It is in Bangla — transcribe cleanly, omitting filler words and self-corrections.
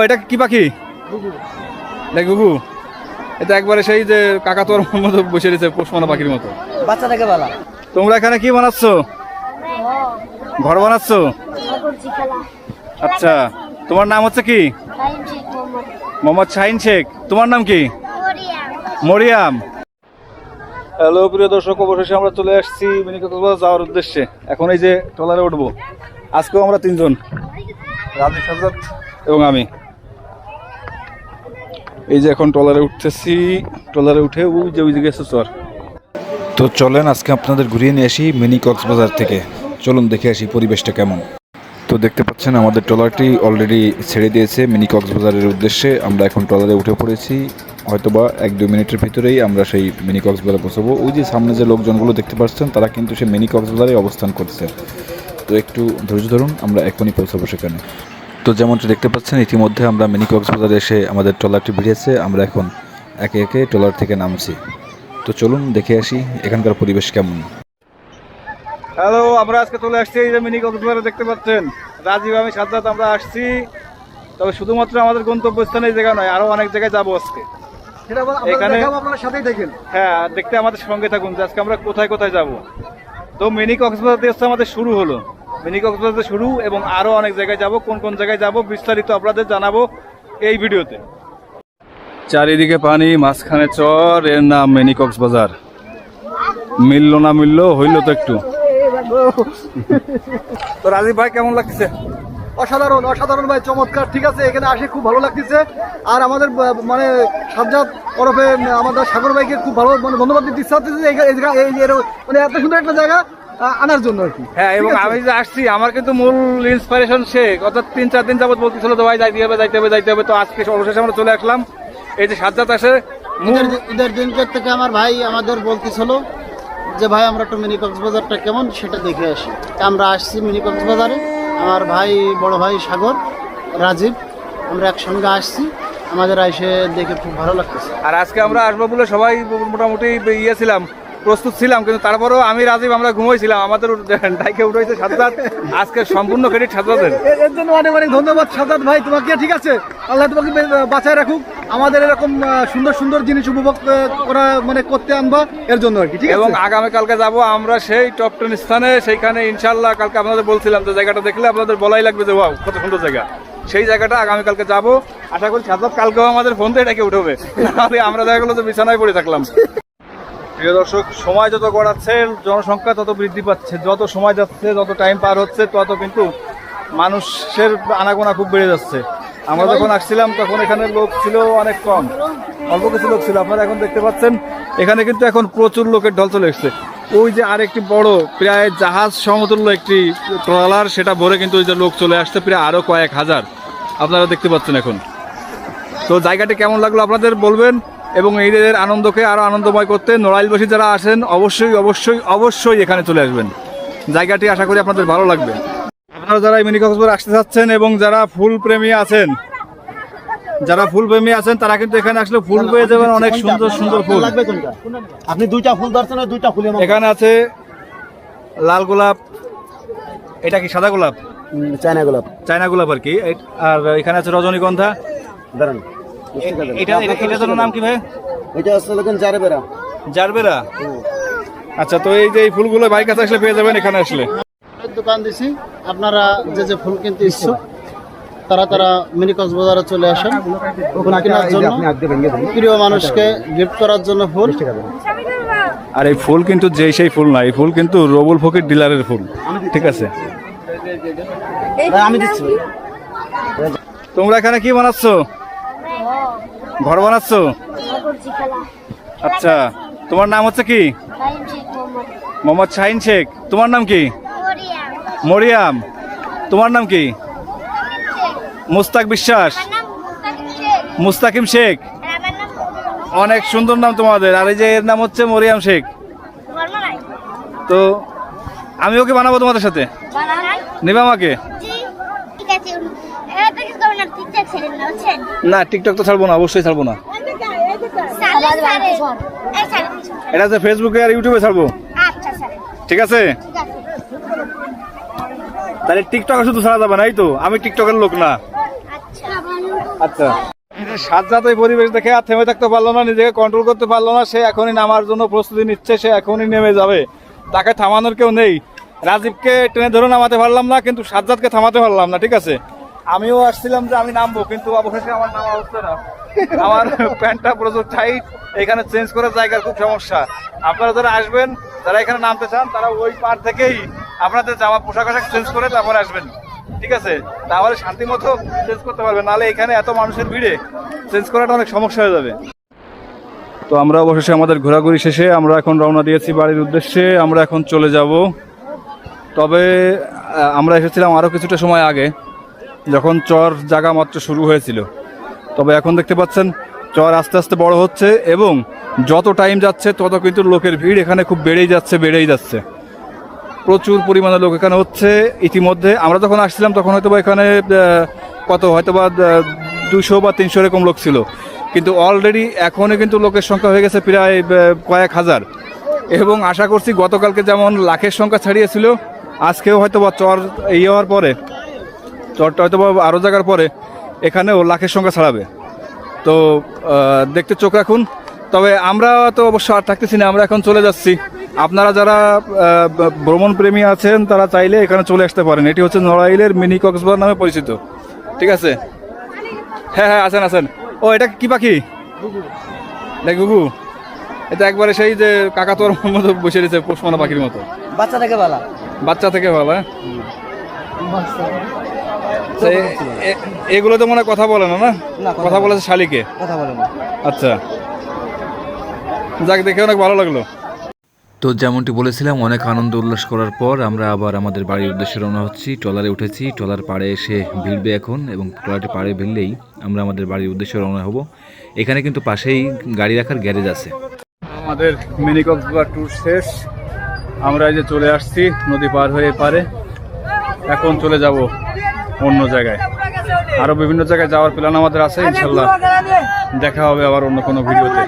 এটা কি পাখি? গুগু। এটা একবারে সেই যে কাকাতুয়ার মতো বসে রয়েছে, পোষমানা পাখির মতো। বাচ্চাটাকে বলা। তোমরা এখানে কি বানাচ্ছ? ঘর বানাচ্ছ? আচ্ছা, তোমার নাম হচ্ছে কি? মোহাম্মদ শাহিন শেখ। তোমার নাম কি? মরিয়াম। হ্যালো প্রিয় দর্শক, অবশেষে আমরা চলে আসছি মিনি কক্সবাজার যাওয়ার উদ্দেশ্যে। এখন এই যে ট্রলারে উঠবো। আজকেও আমরা তিনজন, রাজীব, সাজ্জাদ এবং আমি। এই যে এখন ট্রলারে উঠতেছি। ট্রলারে উঠে ওই দিকে চর। তো চলেন আজকে আপনাদের ঘুরিয়ে নিয়ে আসি মিনি কক্সবাজার থেকে। চলুন দেখে আসি পরিবেশটা কেমন। তো দেখতে পাচ্ছেন আমাদের ট্রলারটি অলরেডি ছেড়ে দিয়েছে মিনি কক্সবাজারের উদ্দেশ্যে। আমরা এখন ট্রলারে উঠে পড়েছি। হয়তোবা 1-2 মিনিটের ভিতরেই আমরা সেই মিনি কক্সবাজারে পৌঁছাবো। ওই যে সামনে যে লোকজনগুলো দেখতে পাচ্ছেন তারা কিন্তু সেই মিনি কক্সবাজারে অবস্থান করছে। তো একটু ধৈর্য ধরুন, আমরা এখনই পৌঁছাবো সেখানে। তো যেমনটা দেখতে পাচ্ছেন ইতিমধ্যে আমরা মিনি কক্সবাজারে এসে আমাদের ট্রলারটি ভিড়িয়েছে। আমরা এখন একে একে ট্রলার থেকে নামছি। তো চলুন দেখে আসি এখানকার পরিবেশ কেমন। হ্যালো, আমরা আজকে চলে আসছি এই যে মিনি কক্সবাজারে দেখতে পাচ্ছেন। রাজীব, আমি, সাজ্জাদ আমরা আসছি। তবে শুধুমাত্র আমাদের গন্তব্যস্থানে এই জায়গা নয়, আরো অনেক জায়গায় যাবো আজকে। এখানে হ্যাঁ, দেখতে আমাদের সঙ্গে থাকুন যে আজকে আমরা কোথায় কোথায় যাব। তো মিনি কক্সবাজার দিয়ে আমাদের শুরু হলো। মিনি কক্সবাজার শুরু এবং আরো অনেক জায়গায় যাব। কোন কোন জায়গায় যাব বিস্তারিত আপনাদের জানাবো এই ভিডিওতে। চারিদিকে পানি, মাঝখানে চর, এর নাম মিনি কক্সবাজার। মিললো না মিললো, হইলো তো একটু। তো রাজীব ভাই, কেমন লাগছে? অসাধারণ অসাধারণ ভাই, চমৎকার। ঠিক আছে, এখানে আসে খুব ভালো লাগতেছে। আর আমাদের মানে সাজ্জাদ ওরফে আমাদের সাগর ভাইকে খুব ভালো মানে ধন্যবাদ দিতে ইচ্ছা হচ্ছে মানে এত সুন্দর একটা জায়গা আনার জন্য আর কি। হ্যাঁ, এবং আমি যে আসছি আমার কিন্তু মূল ইন্সপিরেশন শেখ, অর্থাৎ 3-4 দিন যাবত বলতেছিল তো ভাই যাইতে হবে যাইতে হবে যাইতে হবে। তো আজকে অবশেষে আমরা চলে আসলাম। এই যে সাজ্জাদ আসে, ঈদের দিনকের থেকে আমার ভাই আমাদের বলতেছিল যে ভাই আমরা একটু মিনি কক্সবাজারটা কেমন সেটা দেখে আসি। আমরা আসছি মিনি কক্সবাজারে। আমার ভাই, বড় ভাই সাগর, রাজীব, আমরা একসঙ্গে আসছি। আমাদের এসে দেখে খুব ভালো লাগতেছে। আর আজকে আমরা আসবো বলে সবাই মোটামুটি ছিলাম, প্রস্তুত ছিলাম। কিন্তু তারপরেও আমি, রাজীব আমরা ঘুমাইছিলাম। আমাদের ডাইকে উঠেছে সাজ্জাদ। আজকে সম্পূর্ণ ক্রেডিট সাজ্জাদের। এর জন্য অনেক অনেক ধন্যবাদ সাজ্জাদ ভাই তোমাকে। ঠিক আছে, আল্লাহ তোমাকে বাঁচায় রাখুক। আমাদের এরকম সুন্দর সুন্দর জিনিস উপভোগ করা মানে করতে আনবা এর জন্য আর কি। ঠিক আছে, এবং আগামীকালকে যাব আমরা সেই টপ 10 স্থানে। সেইখানে ইনশাল্লাহ কালকে আপনাদের বলছিলাম যে জায়গাটা দেখলে আপনাদের বলাই লাগবে যে ওয়াও কত সুন্দর জায়গা। সেই জায়গাটা আগামীকালকে যাব। আশা করি সাজ্জাদ কালকেও আমাদের ফোন দিয়ে এটাকে উঠবে। আমরা দেখা গেলো যে বিছানায় পড়ে থাকলাম। প্রিয় দর্শক, সময় যত গড়াচ্ছে জনসংখ্যা তত বৃদ্ধি পাচ্ছে। যত সময় যাচ্ছে, যত টাইম পার হচ্ছে, তত কিন্তু মানুষের আনাগোনা খুব বেড়ে যাচ্ছে। আমরা যখন আসছিলাম তখন এখানে লোক ছিল অনেক কম, অল্প কিছু লোক ছিল। আপনারা এখন দেখতে পাচ্ছেন এখানে কিন্তু এখন প্রচুর লোকের ঢল চলে এসছে। ওই যে আরেকটি বড় প্রায় জাহাজ সমতুল্য একটি ট্রলার, সেটা ভরে কিন্তু ওই যে লোক চলে আসছে প্রায় আরো কয়েক হাজার। আপনারা দেখতে পাচ্ছেন এখন। তো জায়গাটি কেমন লাগলো আপনাদের বলবেন। এবং ঈদের আনন্দকে আরো আনন্দময় করতে নড়াইলবাসী যারা আসেন অবশ্যই অবশ্যই অবশ্যই এখানে চলে আসবেন। জায়গাটি আশা করি আপনাদের ভালো লাগবে। আপনারা যারা মিনি কক্সবাজার আসতে চাচ্ছেন এবং যারা ফুল প্রেমী আছেন, তারা কিন্তু এখানে আসলে ফুল পেয়ে যাবেন। অনেক সুন্দর সুন্দর ফুল। আপনি দুইটা ফুল দর্শন, দুইটা ফুল এখানে আছে লাল গোলাপ, এটা কি সাদা গোলাপ? চায়না গোলাপ। চায়না গোলাপ আর কি। আর এখানে আছে রজনীগন্ধা। দাঁড়ান, এটার নাম কি ভাই? এটা আসলে জারবেরা। জারবেরা, আচ্ছা। তো এই যে এই ফুলগুলো বাইক কাছে আসলে পেয়ে যাবেন এখানে আসলে। দোকান দিছি, আপনারা যে যে ফুল কিনতে ইচ্ছুক তারা মিনি কক্সবাজারে চলে আসেন কেনার জন্য, প্রিয় মানুষকে গিফট করার জন্য ফুল। আর এই ফুল কিন্তু সেই ফুল না, এই ফুল কিন্তু রবুল ফকির ডিলারের ফুল। ঠিক আছে, আমি দিচ্ছি। তোমরা এখানে কি বানাচ্ছ? ঘর বানাচ্ছ? আচ্ছা, তোমার নাম হচ্ছে কি? মোহাম্মদ শাহিন শেখ। তোমার নাম কি? মরিয়াম। তোমার নাম কি? মুস্তাক বিশ্বাস, মুস্তাকিম শেখ। অনেক সুন্দর নাম তোমাদের। আর এই যে এর নাম হচ্ছে মরিয়াম শেখ। তো আমি ওকে বানাবো তোমাদের সাথে, নেবে আমাকে? না, টিকটক তো ছাড়বো না, অবশ্যই ছাড়বো না। এটা যে ফেসবুকে আর ইউটিউবে ছাড়বো। ঠিক আছে, তাহলে টিকটকে শুধু ছাড়া যাবে না, এই তো? আমি টিকটকের লোক না। আচ্ছা, সাজ্জাদ এই পরিবেশ দেখে আর থেমে থাকতে পারলো না, নিজেকে কন্ট্রোল করতে পারলো না, সে এখনই নামার জন্য প্রস্তুতি নিচ্ছে, সে এখনই নেমে যাবে, তাকে থামানোর কেউ নেই। রাজীবকে টেনে ধরে নামাতে পারলাম না, কিন্তু সাজ্জাদকে থামাতে পারলাম না, ঠিক আছে। আমিও আসছিলাম যে আমি নামবো, কিন্তু অবশেষে আমার নামা হচ্ছে না, আমার প্যান্টটা প্রচুর টাইট, এখানে চেঞ্জ করার জায়গার খুব সমস্যা। আপনারা যারা আসবেন, যারা এখানে নামতে চান, তারা ওই পার থেকেই আপনাদের জামা পোশাক আশাক চেঞ্জ করে তারপরে আসবেন, ঠিক আছে, তাহলে শান্তি মতো চেঞ্জ করতে পারবেন, নাহলে এখানে এত মানুষের ভিড়ে চেঞ্জ করাটা অনেক সমস্যা হয়ে যাবে। তো আমরা অবশেষে আমাদের ঘোরাঘুরি শেষে আমরা এখন রওনা দিয়েছি বাড়ির উদ্দেশ্যে, আমরা এখন চলে যাব। তবে আমরা এসেছিলাম আরও কিছুটা সময় আগে, যখন চর জায়গা মাত্র শুরু হয়েছিল। তবে এখন দেখতে পাচ্ছেন চর আস্তে আস্তে বড় হচ্ছে, এবং যত টাইম যাচ্ছে তত কিন্তু লোকের ভিড় এখানে খুব বেড়েই যাচ্ছে। প্রচুর পরিমাণে লোক এখানে হচ্ছে। ইতিমধ্যে আমরা যখন আসছিলাম তখন হয়তো বা এখানে হয়তো বা 200 বা 300 এরকম লোক ছিল, কিন্তু অলরেডি এখনই কিন্তু লোকের সংখ্যা হয়ে গেছে প্রায় কয়েক হাজার। এবং আশা করছি গতকালকে যেমন লাখের সংখ্যা ছাড়িয়েছিল, আজকেও হয়তো বা চর হওয়ার পরে, চরটা হয়তো বা আরও জায়গার পরে এখানেও লাখের সংখ্যা ছাড়াবে। তো দেখতে চোখ রাখুন। তবে আমরা তো অবশ্য আর থাকতেছি না, আমরা এখন চলে যাচ্ছি। আপনারা যারা ভ্রমণ প্রেমী আছেন তারা চাইলে এখানে চলে আসতে পারেন। এটি হচ্ছে নড়াইলের মিনি কক্সবাজার নামে পরিচিত, ঠিক আছে। হ্যাঁ হ্যাঁ, আছেন। ও, এটা কি পাখি? গুগু। এটা একবারে সেই যে কাকাতুয়ার মতো বসে রয়েছে, পোষমানা পাখির মতো। বাচ্চা থেকে ভালো, হ্যাঁ। এগুলো তো মনে হয় কথা বলে না, কথা বলেছে শালিকে, কথা বলে না। আচ্ছা, যাক, দেখে অনেক ভালো লাগলো। তো যেমনটি বলেছিলাম, অনেক আনন্দ উল্লাস করার পর আমরা আবার আমাদের বাড়ির উদ্দেশ্যে রওনা হচ্ছি। ট্রলারে উঠেছি, ট্রলার পাড়ে এসে ভিড়বে এখন, এবং ট্রলারটি পাড়ে ভিড়লেই আমরা আমাদের বাড়ির উদ্দেশ্যে রওনা হব। এখানে কিন্তু পাশেই গাড়ি রাখার গ্যারেজ আছে। আমাদের মিনি কক্সবাজার ট্যুর শেষ, আমরা এই যে চলে আসছি নদী পার হয়ে পারে। এখন চলে যাব অন্য জায়গায়, আরো বিভিন্ন জায়গায় যাওয়ার প্ল্যান আমাদের আছে। ইনশাল্লাহ দেখা হবে আবার অন্য কোনো ভিডিওতে।